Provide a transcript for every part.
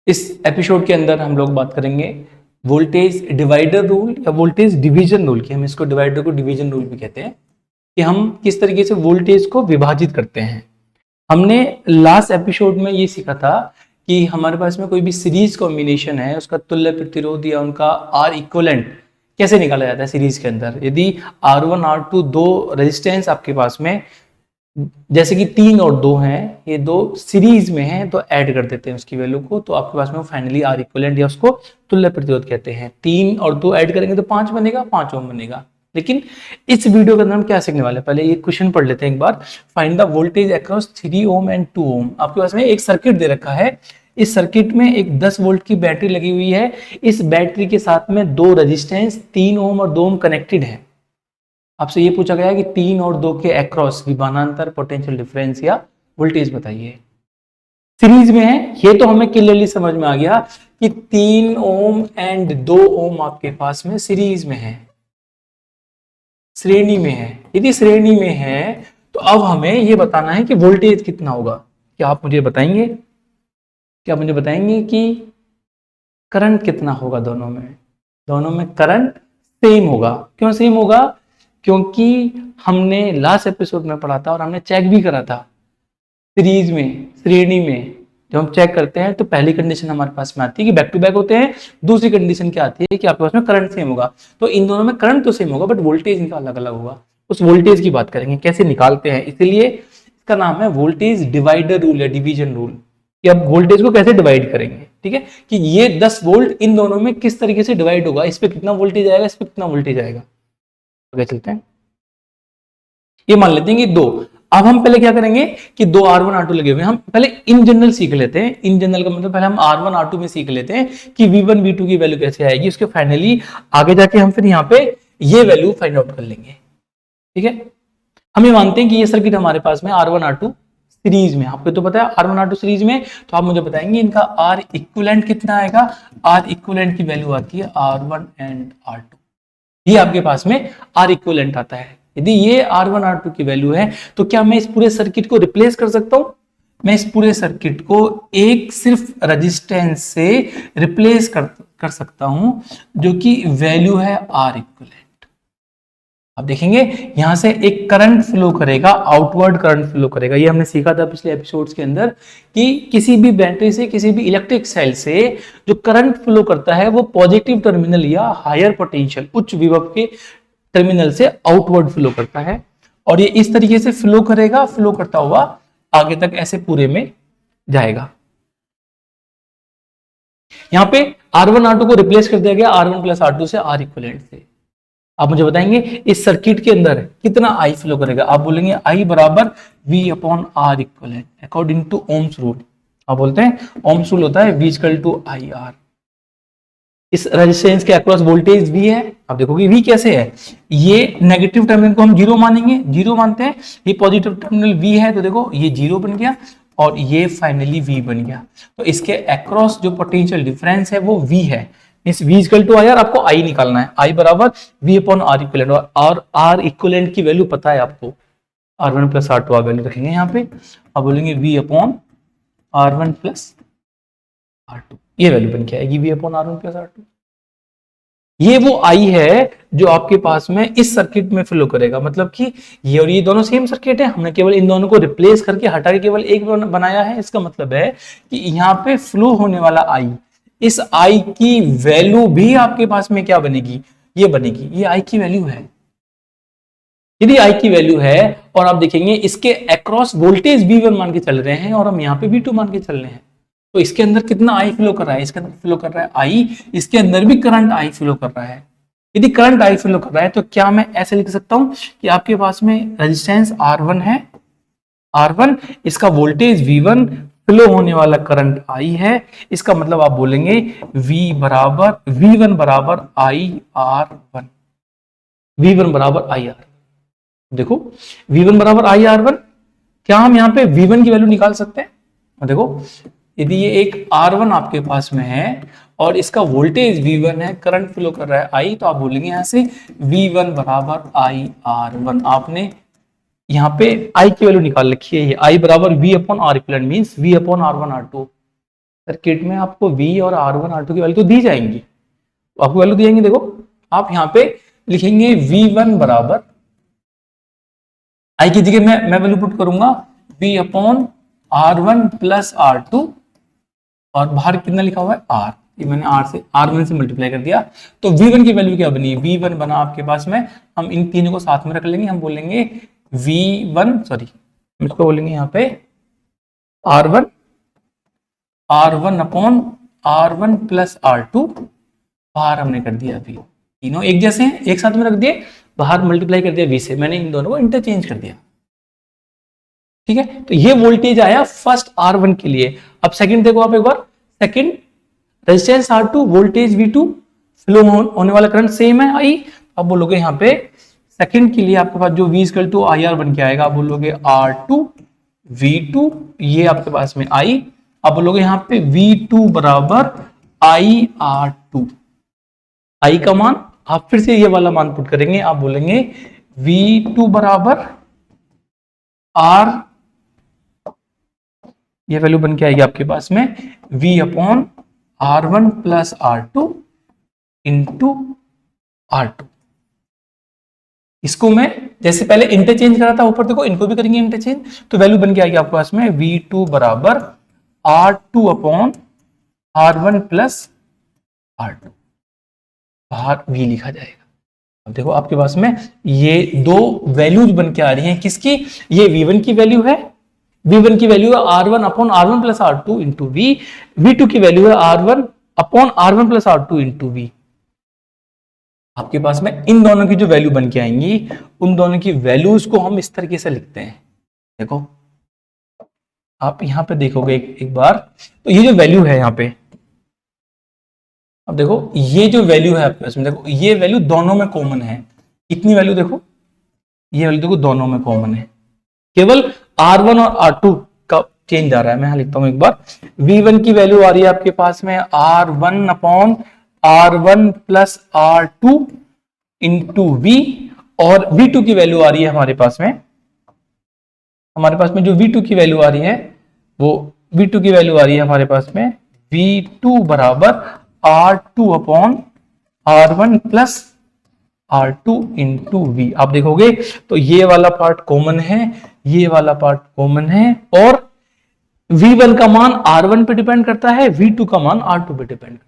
इस एपिसोड के अंदर हम लोग बात करेंगे वोल्टेज डिवाइडर रूल या वोल्टेज डिवीजन रूल की। हम इसको डिवाइडर को डिवीजन रूल भी कहते हैं कि हम किस तरीके से वोल्टेज को विभाजित करते हैं। हमने लास्ट एपिसोड में ये सीखा था कि हमारे पास में कोई भी सीरीज कॉम्बिनेशन है, उसका तुल्य प्रतिरोध या उनका आर इक्विवेलेंट कैसे निकाला जाता है सीरीज के अंदर। यदि R1 R2 दो रेजिस्टेंस आपके पास में जैसे कि 3 और 2 हैं, ये दो सीरीज में हैं, तो ऐड कर देते हैं उसकी वैल्यू को, तो आपके पास में फाइनली आर इक्विवेलेंट या उसको तुल्य प्रतिरोध कहते हैं। 3 और 2 ऐड करेंगे तो 5 बनेगा, 5 ओम बनेगा। लेकिन इस वीडियो के अंदर हम क्या सीखने वाले हैं, पहले ये क्वेश्चन पढ़ लेते हैं एक बार। Find the voltage across 3 ohm and 2 ohm. आपके पास में एक सर्किट दे रखा है, इस सर्किट में एक 10 वोल्ट की बैटरी लगी हुई है, इस बैटरी के साथ में दो रेजिस्टेंस 3 ओम और 2 ओम कनेक्टेड है। आपसे ये पूछा गया कि 3 और 2 के अक्रॉस विभवांतर पोटेंशियल डिफरेंस या वोल्टेज बताइए। सीरीज में है, ये तो हमें क्लियरली समझ में आ गया कि 3 ओम एंड 2 ओम आपके पास में सीरीज में है, श्रेणी में है। यदि श्रेणी में है तो अब हमें ये बताना है कि वोल्टेज कितना होगा। क्या आप मुझे बताएंगे, क्या आप मुझे बताएंगे कि करंट कितना होगा दोनों में? दोनों में करंट सेम होगा। क्यों सेम होगा? क्योंकि हमने लास्ट एपिसोड में पढ़ा था और हमने चेक भी करा था सीरीज में, श्रेणी में जब हम चेक करते हैं तो पहली कंडीशन हमारे पास में आती है कि बैक टू बैक होते हैं, दूसरी कंडीशन क्या आती है कि आपके पास में करंट सेम होगा। तो इन दोनों में करंट तो सेम होगा बट वोल्टेज इनका अलग अलग होगा। उस वोल्टेज की बात करेंगे, कैसे निकालते हैं, इसलिए इसका नाम है वोल्टेज डिवाइडर रूल या डिवीजन रूल, कि अब वोल्टेज को कैसे डिवाइड करेंगे। ठीक है, कि ये 10 वोल्ट इन दोनों में किस तरीके से डिवाइड होगा, इस पे कितना वोल्टेज आएगा, इस पे कितना वोल्टेज आएगा। आगे चलते हैं, ये मान लेते हैं कि 2। अब हम पहले क्या करेंगे कि 2 R1 R2 लगे हुए हैं, हम पहले इन जनरल सीख लेते हैं। इन जनरल का मतलब पहले हम R1 R2 में सीख लेते हैं कि V1 V2 की वैल्यू कैसे आएगी, उसके फाइनली आगे जाके हम फिर यहाँ पे ये वैल्यू फाइंड आउट कर लेंगे। ठीक है, हम ये मानते हैं कि ये सर्किट हमारे पास में R1 R2 सीरीज में, आपको तो पता है R1 R2 सीरीज में, तो आप मुझे बताएंगे इनका R इक्विवेलेंट कितना आएगा। R इक्विवेलेंट की वैल्यू आती है R1 एंड R2, ये आपके पास में R इक्विवेलेंट आता है। यदि ये R1 R2 की वैल्यू है तो क्या मैं इस पूरे सर्किट को रिप्लेस कर सकता हूं? मैं इस पूरे सर्किट को एक सिर्फ रेजिस्टेंस से रिप्लेस कर सकता हूं जो कि वैल्यू है R इक्विवेलेंट। अब देखेंगे यहां से एक करंट फ्लो करेगा, आउटवर्ड करंट फ्लो करेगा। ये हमने सीखा था पिछले एपिसोड्स के अंदर कि किसी भी बैटरी से, किसी भी इलेक्ट्रिक सेल से जो करंट फ्लो करता है वो पॉजिटिव टर्मिनल या हायर पोटेंशियल, उच्च विभव के टर्मिनल से आउटवर्ड फ्लो करता है, और ये इस तरीके से फ्लो करेगा, फ्लो करता हुआ आगे तक ऐसे पूरे में जाएगा। यहां पे R1 R2 को रिप्लेस कर दिया गया R1 प्लस R2 से R इक्विवेलेंट से। आप मुझे बताएंगे इस सर्किट के अंदर कितना I फ्लो करेगा। आप बोलेंगे I बराबर V upon R equivalent according to Ohm's rule. आप बोलते हैं ओम्स रूल होता है V इक्वल टू IR। इस रेजिस्टेंस के अक्रॉस वोल्टेज V है। आप देखोगे V कैसे है, ये नेगेटिव टर्मिनल को हम 0 मानेंगे, 0 मानते हैं, ये पॉजिटिव टर्मिनल V है, तो देखो ये 0 बन गया और ये फाइनली V बन गया। तो इसके अक्रॉस जो पोटेंशियल डिफरेंस है वो V है। इस V इक्वल टू IR, आपको I निकालना है, I बराबर V अपॉन R इक्विवेलेंट, और R इक्विवेलेंट की वैल्यू पता है आपको, R1 प्लस R2 आप वैल्यू रखेंगे यहाँ पे, आप बोलेंगे V upon R1 plus R2, ये वैल्यू बन के आएगी V upon R1 plus R2। ये वो I है जो आपके पास में इस सर्किट में फ्लो करेगा, मतलब कि ये और ये दोनों सेम सर्किट है, हमने केवल इन दोनों को रिप्लेस करके हटा के केवल एक बनाया है। इसका मतलब है कि यहाँ पे फ्लो होने वाला I, इस I की वैल्यू भी आपके पास में क्या बनेगी, ये बनेगी, ये I की वैल्यू है। यदि I की वैल्यू है और आप देखेंगे इसके अक्रॉस वोल्टेज V1 मान के चल रहे हैं और हम यहाँ पे V2 मान के चल रहे हैं, तो इसके अंदर कितना I फ्लो कर रहा है, इसके अंदर फ्लो कर रहा है I, इसके अंदर भी करंट I फ्लो कर रहा है। यदि करंट I फ्लो कर रहा है तो क्या मैं ऐसे लिख सकता हूं कि आपके पास में रेजिस्टेंस R1 है, R1 इसका वोल्टेज V1, फ्लो होने वाला करंट I है, इसका मतलब आप बोलेंगे V1 बराबर IR1, V1 बराबर IR। देखो V1 बराबर IR1, क्या हम यहाँ पे V1 की वैल्यू निकाल सकते हैं? देखो यदि ये एक R1 आपके पास में है और इसका वोल्टेज V1 है, करंट फ्लो कर रहा है I, तो आप बोलेंगे यहां से V1 बराबर IR1। आपने यहाँ पे I की वैल्यू निकाल रखी है, ये I बराबर V upon R equivalent means V upon R1 R2। Circuit में आपको V और R1 R2 की वैल्यू तो दी जाएंगी, आपको वैल्यू दी जाएंगी। देखो आप यहाँ पे लिखेंगे V1 बराबर आई की जगह मैं वैल्यू पुट करूंगा V upon R1 plus R2, और बाहर कितना लिखा हुआ है R, ये मैंने R1 से मल्टीप्लाई कर दिया। तो V1 की वैल्यू क्या बनी, V1 बना आपके पास में, हम इन तीनों को साथ में रख लेंगे, हम बोलेंगे V1 सॉरी इसको बोलेंगे यहाँ पे R1 upon R1 plus R2, बाहर हमने कर दिया V, तीनों एक जैसे हैं एक साथ में रख दिए, बाहर मल्टीप्लाई कर दिया V से, मैंने इन दोनों को इंटरचेंज कर दिया। ठीक है, तो ये वोल्टेज आया फर्स्ट R1 के लिए। अब सेकंड देखो आप एक बार, second resistance R2, voltage V2, flow होने वाला करंट सेम है I। अब बोलोगे यहाँ पे सेकंड के लिए आपके पास जो V इक्वल टू IR बन के आएगा, आप बोलोगे R2 V2, ये आपके पास में I। अब बोलोगे यहाँ पे V2 बराबर IR2, I का मान आप फिर से ये वाला मान पुट करेंगे, आप बोलेंगे V2 बराबर R, ये वैल्यू बन के आएगी आपके पास में V upon R1 plus R2 into R2। इसको मैं जैसे पहले इंटरचेंज करा था ऊपर, देखो इनको भी करेंगे इंटरचेंज, तो वैल्यू बन के आएगी आपके पास में V2 बराबर R2 upon R1 plus R2, बाहर V लिखा जाएगा। अब देखो आपके पास में ये दो वैल्यूज बन के आ रही हैं, किसकी, ये V1 की वैल्यू है, V1 की वैल्यू है R1 upon R1 plus R2 into V, V2 की वैल्यू है R1 upon R1 plus R2 into V। आपके पास में इन दोनों की जो वैल्यू बन के आएंगी, उन दोनों की वैल्यूज को हम इस तरीके से लिखते हैं। देखो आप यहां पे देखोगे एक बार, तो ये जो वैल्यू है यहाँ पे, अब देखो ये जो वैल्यू है आपके पास में, देखो ये वैल्यू दोनों में कॉमन है। कितनी वैल्यू देखो, ये वैल्यू देखो दोनों में कॉमन है, केवल R1 और R2 का चेंज आ रहा है। मैं यहां लिखता हूं एक बार, V1 की वैल्यू आ रही है आपके पास में R1 upon R1 plus R2 into V, और V2 की वैल्यू आ रही है हमारे पास में जो V2 की वैल्यू आ रही है, वो V2 की वैल्यू आ रही है हमारे पास में V2 बराबर R2 upon R1 plus R2 into V। आप देखोगे तो ये वाला पार्ट कॉमन है, ये वाला पार्ट कॉमन है, और V1 का मान R1 पे डिपेंड करता है, V2 का मान R2 पे डिपेंड करता है।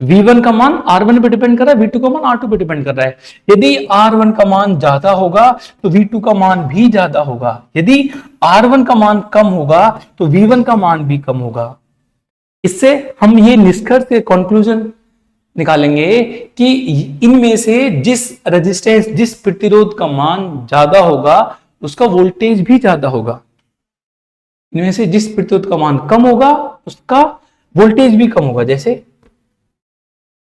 V1 का मान R1 पे डिपेंड कर रहा है, V2 का मान R2 पे डिपेंड कर रहा है। यदि R1 का मान ज्यादा होगा तो V2 का मान भी ज्यादा होगा, यदि R1 का मान कम होगा तो V1 का मान भी कम होगा। इससे हम ये निष्कर्ष के कंक्लूजन निकालेंगे कि इनमें से जिस रेजिस्टेंस, जिस प्रतिरोध का मान ज्यादा होगा उसका वोल्टेज भी ज्यादा होगा, इनमें से जिस प्रतिरोध का मान कम होगा उसका वोल्टेज भी कम होगा। जैसे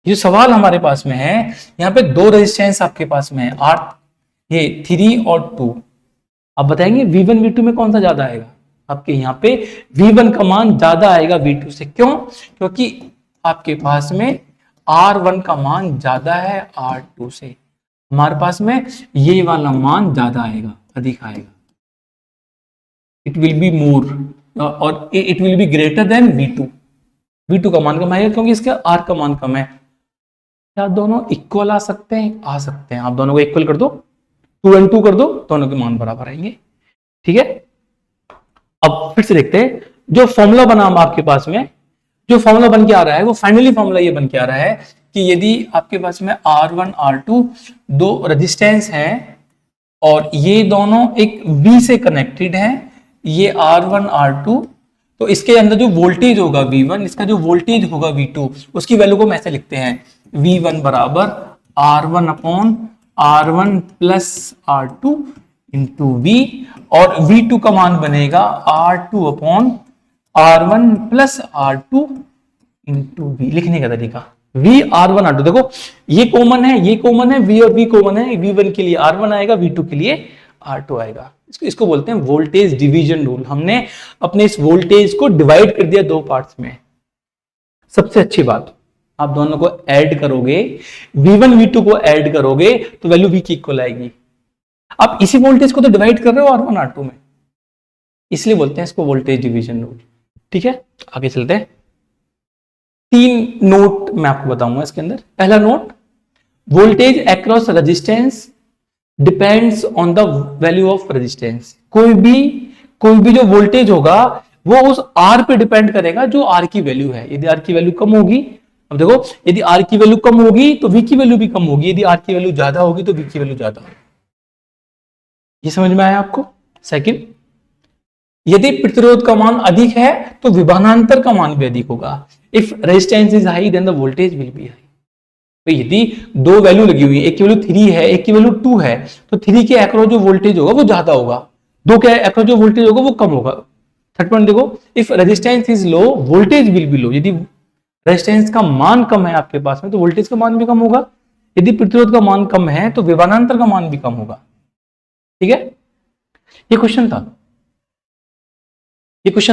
ये सवाल हमारे पास में है, यहाँ पे दो रेजिस्टेंस आपके पास में है, R ये 3 और 2, आप बताएंगे V1 V2 में कौन सा ज्यादा आएगा। आपके यहाँ पे V1 का मान ज्यादा आएगा V2 से, क्यों, क्योंकि आपके पास में R1 का मान ज्यादा है R2 से, हमारे पास में ये वाला मान ज्यादा आएगा, अधिक आएगा, इट विल बी मोर, और it will be greater than V2। V2 का मान कम आएगा क्योंकि इसका R का मान कम है। क्या दोनों इक्वल आ सकते हैं, आ सकते हैं। आप दोनों को इक्वल कर दो, 2 and 2 कर दो, दोनों के मान बराबर आएंगे। ठीक है, अब फिर से देखते हैं जो फॉर्मूला बना आपके पास में, जो फॉर्मूला बन के आ रहा है वो फाइनली फॉर्मूला ये बन के आ रहा है कि यदि आपके पास में R1 R2 दो रेजिस्टेंस हैं और ये दोनों एक V से कनेक्टेड हैं, ये R1 R2, तो इसके अंदर जो वोल्टेज होगा V1, इसका जो वोल्टेज होगा V2, उसकी वैल्यू को हम ऐसे लिखते हैं V1 बराबर R1 upon R1 plus R2 into V, और V2 का मान बनेगा R2 upon R1 plus R2 into V। लिखने का तरीका V R1 R2, देखो ये कॉमन है, ये कॉमन है, V और V कॉमन है, V1 के लिए R1 आएगा, V2 के लिए R2 आएगा। इसको बोलते हैं वोल्टेज डिवीजन रूल। हमने अपने इस वोल्टेज को डिवाइड कर दिया दो पार्ट्स में। सबसे अच्छी बात, आप दोनों को ऐड करोगे, V1 V2 को ऐड करोगे तो वैल्यू V की इक्वल आएगी। आप इसी वोल्टेज को तो डिवाइड कर रहे हो R1 R2 में, इसलिए बोलते हैं इसको वोल्टेज डिवीजन रूल। ठीक है, आगे चलते हैं। 3 नोट मैं आपको बताऊंगा इसके अंदर। पहला note, voltage across resistance depends on the value of resistance. कोई भी जो वोल्टेज होगा वो उस आर पे डिपेंड करेगा जो आर की वैल्यू है। यदि आर की वैल्यू कम होगी, अब देखो, यदि आर की वैल्यू कम होगी तो वी की वैल्यू भी कम होगी, यदि आर की वैल्यू ज्यादा होगी तो वी की वैल्यू ज्यादा होगी। ये समझ में आया आपको? सेकंड, यदि प्रतिरोध का मान अधिक है तो विभानांतर का मान भी अधिक होगा। If resistance is high then the voltage will be high. तो यदि दो वैल्यू लगी हुई है, एक की वैल्यू 3 है, एक की वैल्यू 2 है, तो 3 के अक्रॉस जो वोल्टेज होगा वो ज्यादा होगा, 2 के अक्रॉस जो वोल्टेज होगा वो कम होगा। थर्ड पॉइंट देखो, if resistance is low voltage will be low. यदि रेजिस्टेंस का मान कम है आपके पास में तो वोल्टेज का मान भी कम होगा। यदि प्रतिरोध का मान कम है तो विभानांतर का मान भी कम होगा। ठीक है, ये क्वेश्चन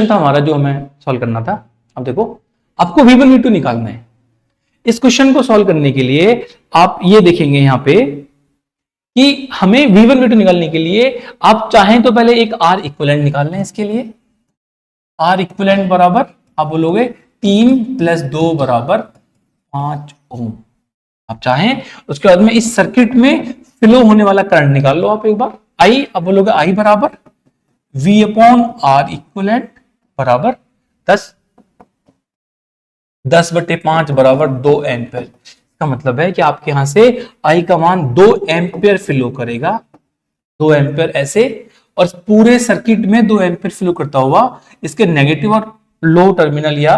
था हमारा जो हमें सॉल्व करना था। अब देखो, आपको V1 V2 निकालना है। इस क्वेश्चन को सॉल्व करने के लिए आप ये देखेंगे यहां पे कि हमें V1 V2 निकालने के लिए आप चाहें तो पहले एक R इक्विवेलेंट निकाल लें। इसके लिए R इक्विवेलेंट बराबर आप बोलोगे 3 + 2 = 5 ओम। आप चाहें उसके बाद में इस सर्किट में फ्लो होने वाला करंट निकाल लो आप एक बार। I आप बोलोगे I बराबर V/R इक्विवेलेंट बराबर 10/5 बराबर 2 एम्पियर। इसका मतलब है कि आपके यहां से I का मान 2 एम्पियर फ्लो करेगा, 2 एम्पियर ऐसे, और पूरे सर्किट में 2 एम्पियर फ्लो करता हुआ इसके नेगेटिव और लो टर्मिनल या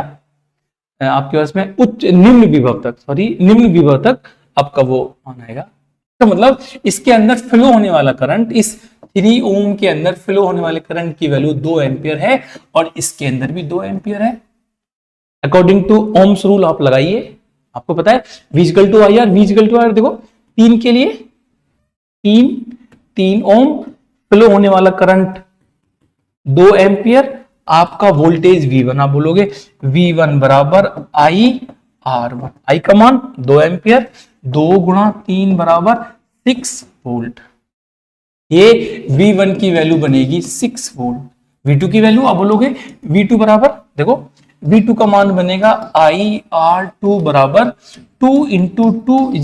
आपके पास में निम्न विभव तक आपका वो मान आएगा। तो मतलब इसके अंदर फ्लो होने वाला करंट, इस 3 ओम के अंदर फ्लो होने वाले करंट की वैल्यू 2 एम्पियर है और इसके अंदर भी 2 एम्पियर है। अकॉर्डिंग टू ओम्स रूल आप लगाइए, आपको पता है V = IR, V = IR। देखो 3 के लिए 3 ओम, फ्लो होने वाला करंट 2 एम्पियर, आपका वोल्टेज V1 आप बोलोगे V1 बराबर IR1। I का मान 2 एम्पियर, 2 × 3 बराबर 6 वोल्ट। ये V1 की वैल्यू बनेगी 6 वोल्ट। V2 की वैल्यू आप बोलोगे V2 बराबर, देखो V2 का मान बनेगा IR2 बराबर 2 × 2 =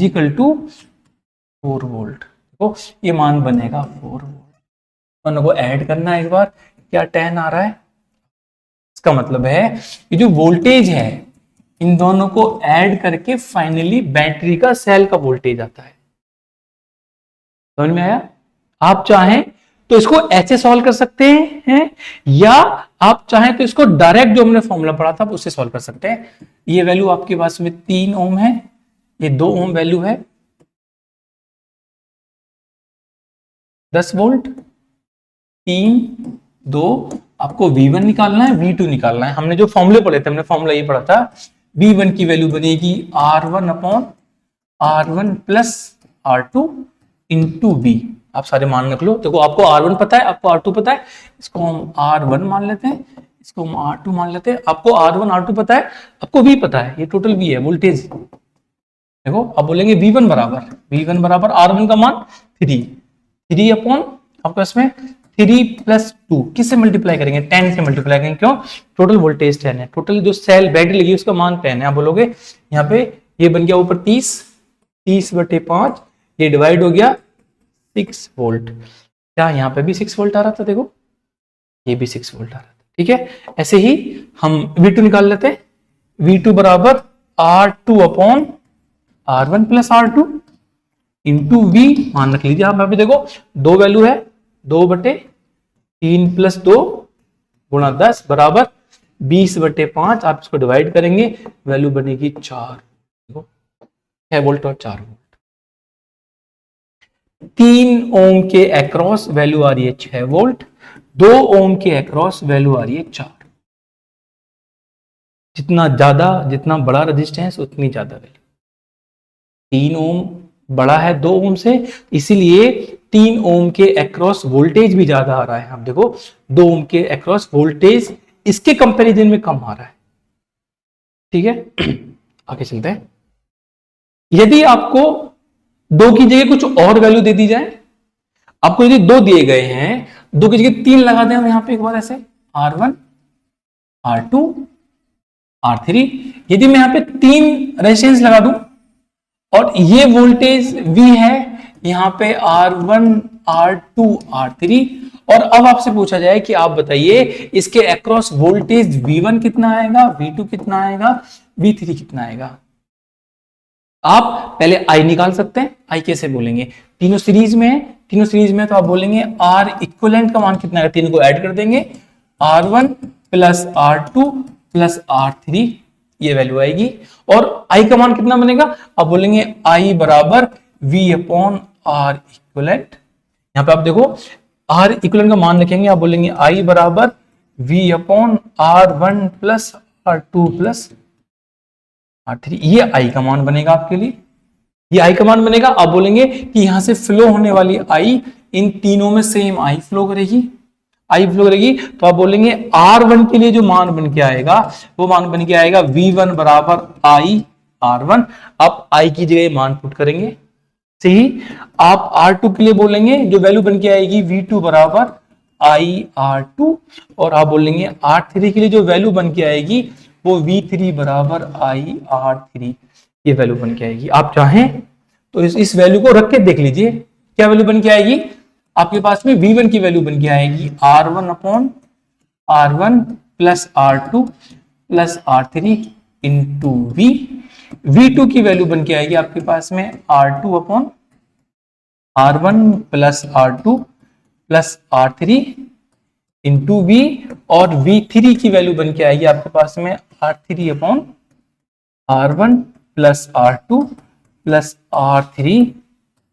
4 वोल्ट। देखो ये मान बनेगा 4 वोल्ट। दोनों को ऐड करना है एक बार, क्या 10 आ रहा है। इसका मतलब है कि जो वोल्टेज है इन दोनों को ऐड करके फाइनली बैटरी का सेल का वोल्टेज आता है। समझ में आया? आप चाहें तो इसको ऐसे सॉल्व कर सकते हैं या आप चाहें तो इसको डायरेक्ट जो हमने फॉर्मूला पढ़ा था उससे सॉल्व कर सकते हैं। ये वैल्यू आपके पास में 3 ओम है, ये 2 ओम वैल्यू है, 10 वोल्ट, 3 2, आपको V1 निकालना है, V2 निकालना है। हमने जो फॉर्मूले पढ़े थे, हमने फॉर्मूला ये पढ़ा था, V1 की वैल्यू बनेगी R1/R1 + R2 × V। आप सारे मान रख लो। देखो आपको R1 पता है, आपको R2 पता है, इसको हम R1 मान लेते हैं, इसको हम R2 मान लेते हैं। आपको R1 R2 पता है, आपको V पता है, ये टोटल V है वोल्टेज। देखो अब बोलेंगे V1 बराबर R1 का मान 3 अपॉन आपके इसमें 3 + 2 किससे मल्टीप्लाई करेंगे? 10 से मल्टीप्लाई करेंगे। क्यों? टोटल वोल्टेज 10 है, टोटल जो सेल बैटरी लगी उसका मान 10 है। आप बोलोगे यहाँ पे ये बन गया ऊपर 30/5, ये डिवाइड हो गया 6 वोल्ट। क्या यहाँ पे भी 6 वोल्ट आ रहा था? देखो ये भी 6 वोल्ट आ रहा था। ठीक है, ऐसे ही हम V2 निकाल लेते हैं। V2 बराबर R2/R1 + R2 × V। मान रख लीजिए आप यहाँ पे, देखो 2 वैल्यू है, 2/3 + 2 × 10 बराबर 20/5। आप इसको डिवाइड करेंगे, वैल्यू बनेगी 4। देखो 6 वोल्ट और 4 वोल्ट। 3 ओम के अक्रॉस वैल्यू आ रही है 6 वोल्ट, 2 ओम के अक्रॉस वैल्यू आ रही है 4। जितना बड़ा रेजिस्टेंस उतनी ज्यादा वैल्यू। 3 ओम बड़ा है 2 ओम से, इसीलिए 3 ओम के अक्रॉस वोल्टेज भी ज्यादा आ रहा है। आप देखो 2 ओम के अक्रॉस वोल्टेज इसके कंपैरिजन में कम आ रहा है। ठीक है, आगे चलते हैं। यदि आपको 2 की जगह कुछ और वैल्यू दे दी जाए, आपको यदि 2 दिए गए हैं, 2 की जगह 3 लगा दें हम यहां पे एक बार ऐसे, R1 R2 R3। यदि मैं यहाँ पे 3 रेजिस्टेंस लगा दूं और ये वोल्टेज V है, यहाँ पे R1 R2 R3, और अब आपसे पूछा जाए कि आप बताइए इसके अक्रॉस वोल्टेज V1 कितना आएगा, V2 कितना आएगा, V3 कितना आएगा। आप पहले I निकाल सकते हैं। I कैसे बोलेंगे, तीनों सीरीज में है, तीनों सीरीज में तो आप बोलेंगे R इक्विवेलेंट का मान कितना है, तीनों को ऐड कर देंगे, R1 plus R2 plus R3, ये वैल्यू आएगी। और I का मान कितना बनेगा, आप बोलेंगे I बराबर V अपॉन R इक्विवेलेंट। यहां पे आप देखो R इक्विवेलेंट का मान लिखेंगे, आप बोलेंगे I बराबर V upon R1 plus R2 plus R3, ये I का मान बनेगा आपके लिए, ये I का मान बनेगा। आप बोलेंगे कि यहां से फ्लो होने वाली I इन तीनों में सेम I फ्लो करेगी, I फ्लो करेगी, तो आप बोलेंगे R1 के लिए जो मान बन के आएगा वो मान बन के आएगा V1 बराबर I R1। आप I की जगह मान पुट करेंगे, सही। आप R2 के लिए बोलेंगे जो वैल्यू बन के आएगी V2 बराबर I R2, और आप बोलेंगे R3 के लिए जो वैल्यू बन के आएगी वो V3 बराबर I R3, ये वैल्यू बन के आएगी। आप चाहें तो इस वैल्यू को रख के देख लीजिए क्या वैल्यू बन के आएगी। आपके पास में V1 की वैल्यू बन के आएगी R1 upon R1 plus R2 plus R3 into V। V2 की वैल्यू बन के आएगी आपके पास में R2 upon R1 plus R2 plus R3 into V, और V3 की वैल्यू बन के आएगी आपके पास में R3 upon R1 plus R2 plus R3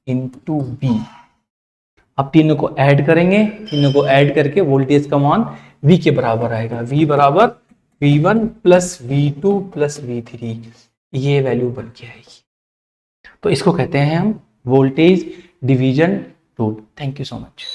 into V। आप तीनों को ऐड करेंगे, तीनों को ऐड करके वोल्टेज का मान V के बराबर आएगा, V बराबर V1 plus V2 plus V3, ये वैल्यू बन के आएगी। तो इसको कहते हैं हम voltage division rule. Thank you so much.